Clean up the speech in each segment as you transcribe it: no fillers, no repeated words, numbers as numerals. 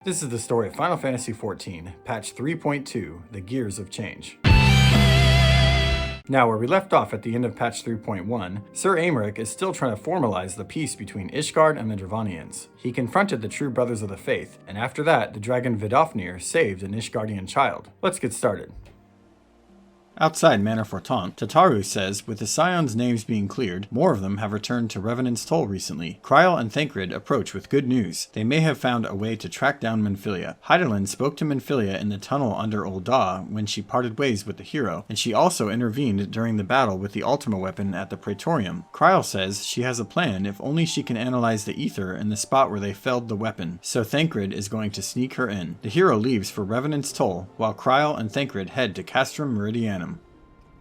This is the story of Final Fantasy XIV, patch 3.2, The Gears of Change. Now, where we left off at the end of patch 3.1, Sir Aymeric is still trying to formalize the peace between Ishgard and the Dravanians. He confronted the true brothers of the faith, and after that, the dragon Vidofnir saved an Ishgardian child. Let's get started. Outside Manor Fortemps, Tataru says, with the Scions' names being cleared, more of them have returned to Revenant's Toll recently. Kryl and Thancred approach with good news. They may have found a way to track down Minfilia. Hydaelyn spoke to Minfilia in the tunnel under Ul'dah when she parted ways with the hero, and she also intervened during the battle with the Ultima weapon at the Praetorium. Kryl says she has a plan if only she can analyze the ether in the spot where they felled the weapon, so Thancred is going to sneak her in. The hero leaves for Revenant's Toll, while Kryl and Thancred head to Castrum Meridianum.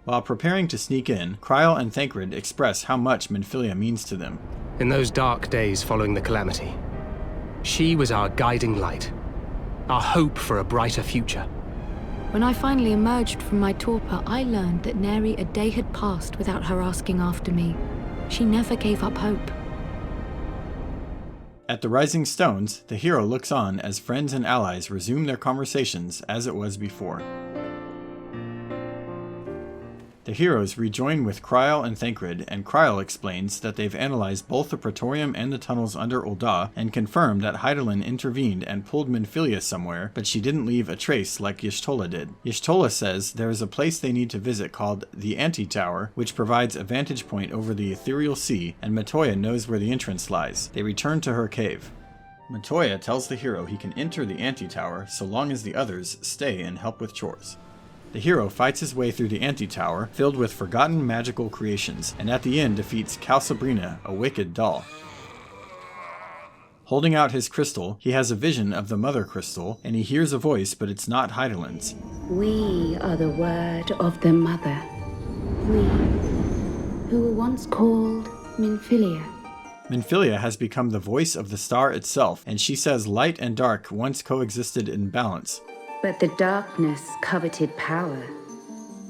While preparing to sneak in, Kryl and Thancred express how much Minfilia means to them. In those dark days following the calamity, she was our guiding light, our hope for a brighter future. When I finally emerged from my torpor, I learned that nary a day had passed without her asking after me. She never gave up hope. At the Rising Stones, the hero looks on as friends and allies resume their conversations as it was before. The heroes rejoin with Kryl and Thancred, and Kryl explains that they've analyzed both the Praetorium and the tunnels under Ul'dah, and confirmed that Hydaelyn intervened and pulled Minfilia somewhere, but she didn't leave a trace like Y'shtola did. Y'shtola says there is a place they need to visit called the Antitower, which provides a vantage point over the ethereal sea, and Matoya knows where the entrance lies. They return to her cave. Matoya tells the hero he can enter the Antitower so long as the others stay and help with chores. The hero fights his way through the Antitower, filled with forgotten magical creations, and at the end defeats Calcibrina, a wicked doll. Holding out his crystal, he has a vision of the Mother Crystal, and he hears a voice, but it's not Hydaelyn's. We are the word of the Mother. We, who were once called Minfilia. Minfilia has become the voice of the star itself, and she says light and dark once coexisted in balance. But the darkness coveted power,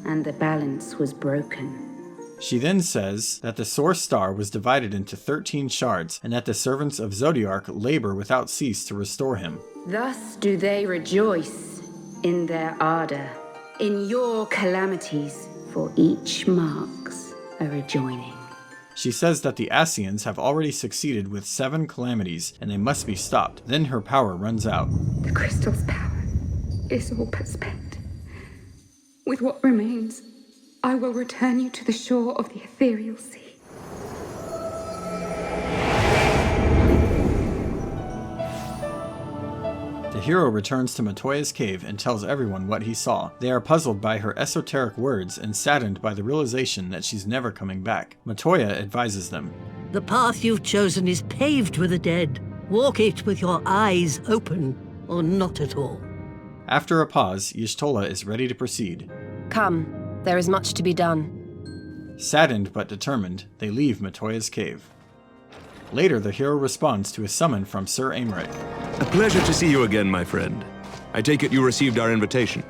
and the balance was broken. She then says that the source star was divided into 13 shards, and that the servants of Zodiark labor without cease to restore him. Thus do they rejoice in their ardor, in your calamities, for each marks a rejoining. She says that the Ascians have already succeeded with 7 calamities, and they must be stopped. Then her power runs out. The crystal's power is all but spent. With what remains, I will return you to the shore of the ethereal sea. The hero returns to Matoya's cave and tells everyone what he saw. They are puzzled by her esoteric words and saddened by the realization that she's never coming back. Matoya advises them. The path you've chosen is paved with the dead. Walk it with your eyes open, or not at all. After a pause, Y'shtola is ready to proceed. Come, there is much to be done. Saddened but determined, they leave Matoya's cave. Later, the hero responds to a summon from Sir Aymeric. A pleasure to see you again, my friend. I take it you received our invitation.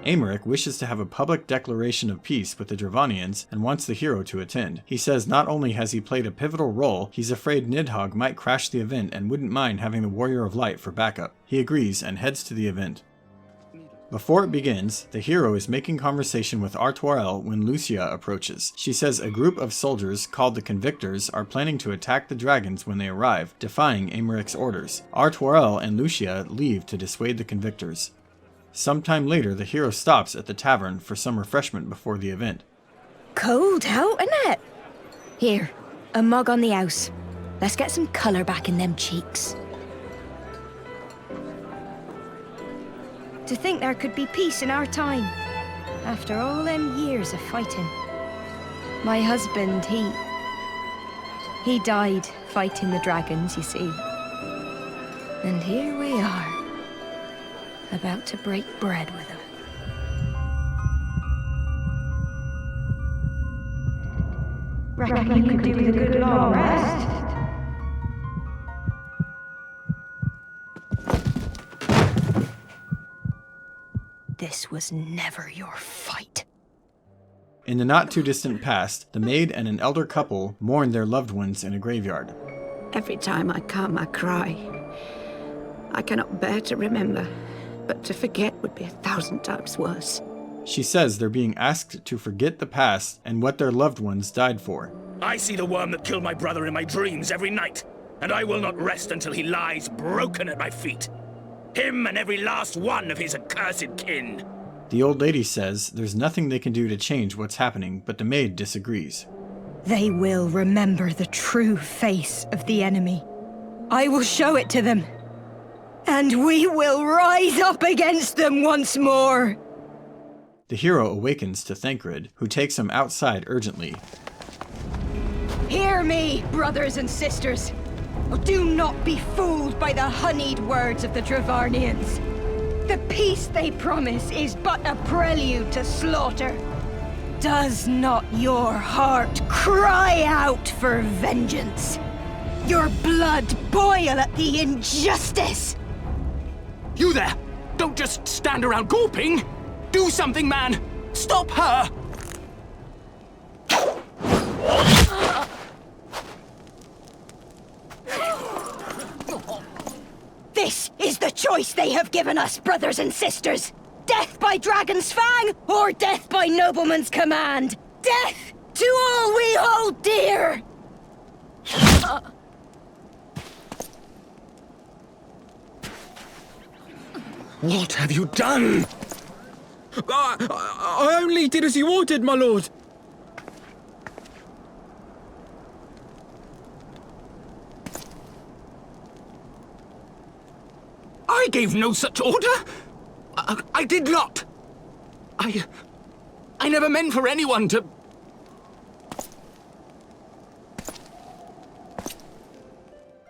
Aymeric wishes to have a public declaration of peace with the Dravanians and wants the hero to attend. He says not only has he played a pivotal role, he's afraid Nidhogg might crash the event and wouldn't mind having the Warrior of Light for backup. He agrees and heads to the event. Before it begins, the hero is making conversation with Artoirel when Lucia approaches. She says a group of soldiers called the Convictors are planning to attack the dragons when they arrive, defying Aymeric's orders. Artoirel and Lucia leave to dissuade the Convictors. Sometime later, the hero stops at the tavern for some refreshment before the event. Cold out, innit? Here, a mug on the house. Let's get some colour back in them cheeks. To think there could be peace in our time, after all them years of fighting. My husband, he died fighting the dragons, you see. And here we are, about to break bread with him. Reckon you could do with a good long rest? This was never your fight. In the not-too-distant past, the maid and an elder couple mourn their loved ones in a graveyard. Every time I come, I cry. I cannot bear to remember, but to forget would be 1,000 times worse. She says they're being asked to forget the past and what their loved ones died for. I see the worm that killed my brother in my dreams every night, and I will not rest until he lies broken at my feet. Him and every last one of his accursed kin. The old lady says there's nothing they can do to change what's happening, but the maid disagrees. They will remember the true face of the enemy. I will show it to them. And we will rise up against them once more. The hero awakens to Thancred, who takes him outside urgently. Hear me, brothers and sisters. Do not be fooled by the honeyed words of the Dravanians. The peace they promise is but a prelude to slaughter. Does not your heart cry out for vengeance? Your blood boil at the injustice? You there! Don't just stand around gawping! Do something, man! Stop her! This is the choice they have given us, brothers and sisters! Death by Dragon's Fang, or death by Nobleman's command! Death to all we hold dear! What have you done? I only did as you ordered, my lord. I gave no such order. I did not. I never meant for anyone to...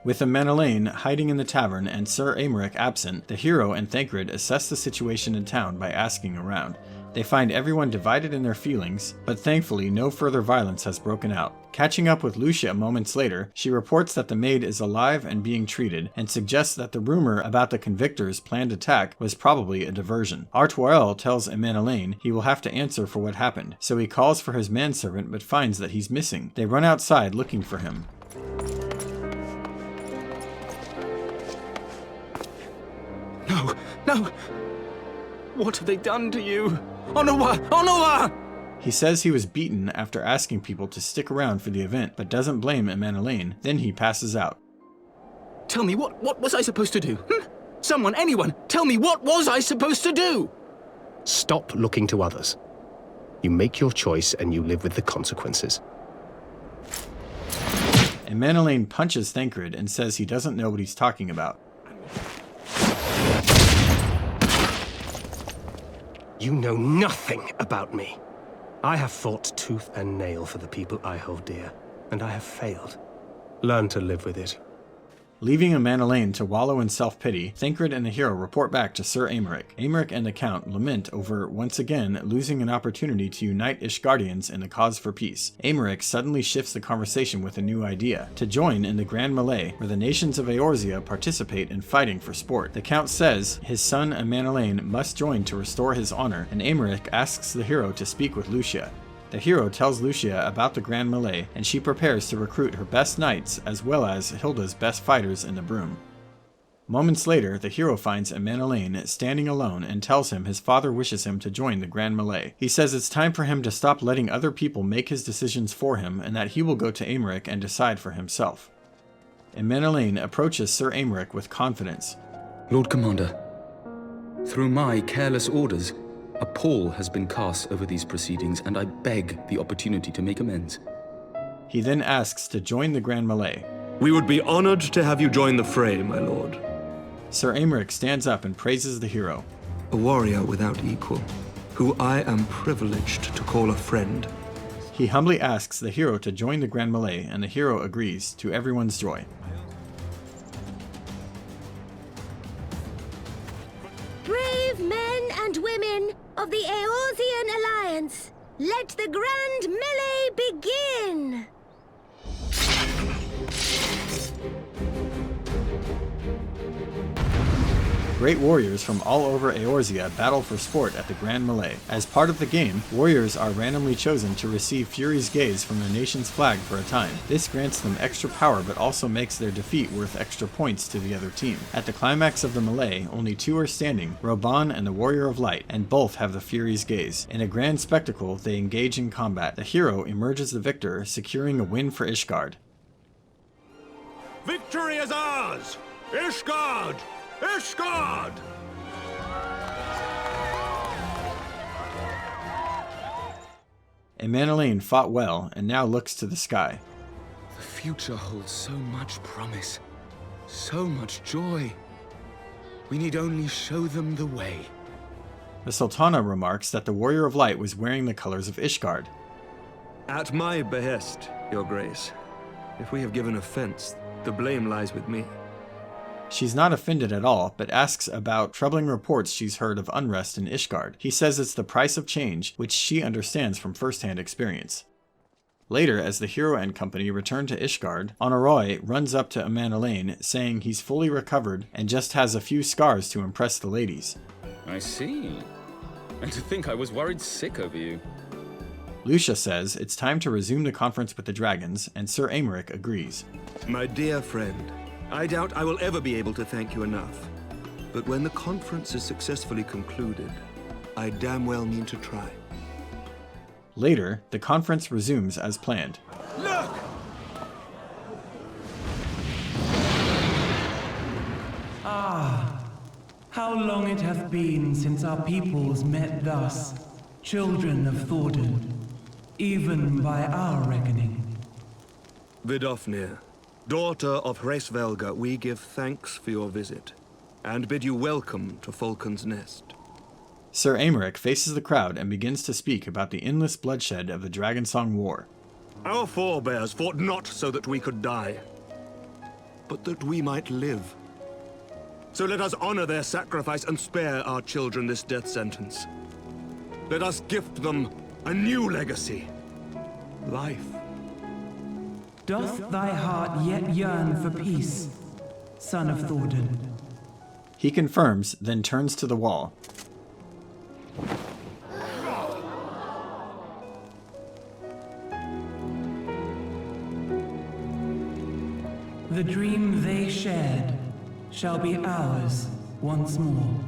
With the Manelaine hiding in the tavern and Sir Aymeric absent, the hero and Thancred assess the situation in town by asking around. They find everyone divided in their feelings, but thankfully no further violence has broken out. Catching up with Lucia moments later, she reports that the maid is alive and being treated, and suggests that the rumor about the Convictor's planned attack was probably a diversion. Artoirel tells Manelaine he will have to answer for what happened, so he calls for his manservant but finds that he's missing. They run outside looking for him. No, no! What have they done to you? Onowa! Onowa! He says he was beaten after asking people to stick around for the event, but doesn't blame Manelaine. Then he passes out. Tell me, what was I supposed to do? Someone, anyone, tell me, what was I supposed to do? Stop looking to others. You make your choice and you live with the consequences. And Manelaine punches Thancred and says he doesn't know what he's talking about. You know nothing about me. I have fought tooth and nail for the people I hold dear, and I have failed. Learn to live with it. Leaving Manelaine to wallow in self-pity, Thancred and the hero report back to Sir Aymeric. Aymeric and the Count lament over, once again, losing an opportunity to unite Ishgardians in the cause for peace. Aymeric suddenly shifts the conversation with a new idea, to join in the Grand Melee, where the nations of Eorzea participate in fighting for sport. The Count says his son Manelaine must join to restore his honor, and Aymeric asks the hero to speak with Lucia. The hero tells Lucia about the Grand Melee, and she prepares to recruit her best knights as well as Hilda's best fighters in the broom. Moments later, the hero finds Manelaine standing alone and tells him his father wishes him to join the Grand Melee. He says it's time for him to stop letting other people make his decisions for him and that he will go to Aymeric and decide for himself. Manelaine approaches Sir Aymeric with confidence. Lord Commander, through my careless orders, a pall has been cast over these proceedings, and I beg the opportunity to make amends. He then asks to join the Grand Melee. We would be honored to have you join the fray, my lord. Sir Aymeric stands up and praises the hero. A warrior without equal, who I am privileged to call a friend. He humbly asks the hero to join the Grand Melee, and the hero agrees, to everyone's joy. Brave men and women of the Eorzean Alliance, let the Grand Melee begin! Great warriors from all over Eorzea battle for sport at the Grand Melee. As part of the game, warriors are randomly chosen to receive Fury's gaze from their nation's flag for a time. This grants them extra power but also makes their defeat worth extra points to the other team. At the climax of the melee, only two are standing, Roban and the Warrior of Light, and both have the Fury's gaze. In a grand spectacle, they engage in combat. The hero emerges the victor, securing a win for Ishgard. Victory is ours! Ishgard! Ishgard! Manelaine fought well and now looks to the sky. The future holds so much promise, so much joy. We need only show them the way. The Sultana remarks that the Warrior of Light was wearing the colors of Ishgard. At my behest, Your Grace. If we have given offense, the blame lies with me. She's not offended at all, but asks about troubling reports she's heard of unrest in Ishgard. He says it's the price of change, which she understands from first-hand experience. Later, as the hero and company return to Ishgard, Honoroi runs up to Manelaine, saying he's fully recovered and just has a few scars to impress the ladies. I see. And to think I was worried sick over you. Lucia says it's time to resume the conference with the dragons, and Sir Aymeric agrees. My dear friend, I doubt I will ever be able to thank you enough. But when the conference is successfully concluded, I damn well mean to try. Later, the conference resumes as planned. Look! Ah, how long it hath been since our peoples met thus, children of Thordan, even by our reckoning. Vidofnir, daughter of Hraesvelga, we give thanks for your visit, and bid you welcome to Falcon's Nest. Sir Aymeric faces the crowd and begins to speak about the endless bloodshed of the Dragonsong War. Our forebears fought not so that we could die, but that we might live. So let us honor their sacrifice and spare our children this death sentence. Let us gift them a new legacy. Life. Doth thy heart yet yearn for peace, son of Thordan? He confirms, then turns to the wall. The dream they shared shall be ours once more.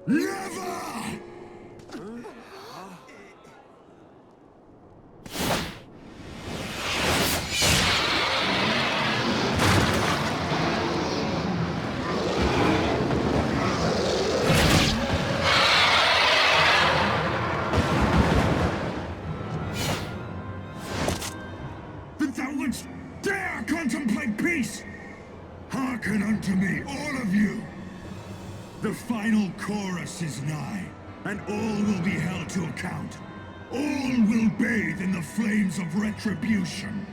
Never! That thou wouldst dare contemplate peace! Hearken unto me, all of you! The final chorus is nigh, and all will be held to account. All will bathe in the flames of retribution.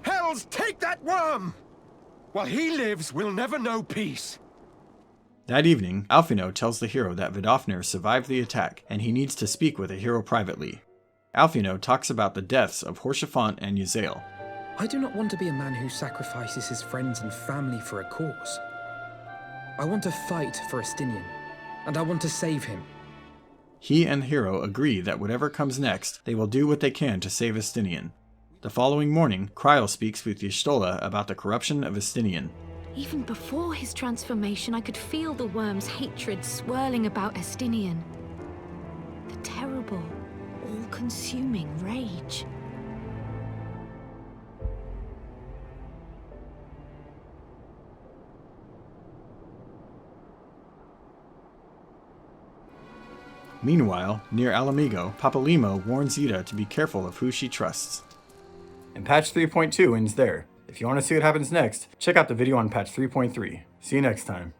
Hells, take that worm! While he lives, we'll never know peace. That evening, Alphino tells the hero that Vidofnir survived the attack, and he needs to speak with the hero privately. Alphino talks about the deaths of Haurchefant and Ysale. I do not want to be a man who sacrifices his friends and family for a cause. I want to fight for Estinian, and I want to save him. He and the hero agree that whatever comes next, they will do what they can to save Estinian. The following morning, Kryl speaks with Y'shtola about the corruption of Estinian. Even before his transformation, I could feel the worm's hatred swirling about Estinian. The terrible, all-consuming rage. Meanwhile, near Alamigo, Papalimo warns Ida to be careful of who she trusts. And patch 3.2 ends there. If you want to see what happens next, check out the video on patch 3.3. See you next time.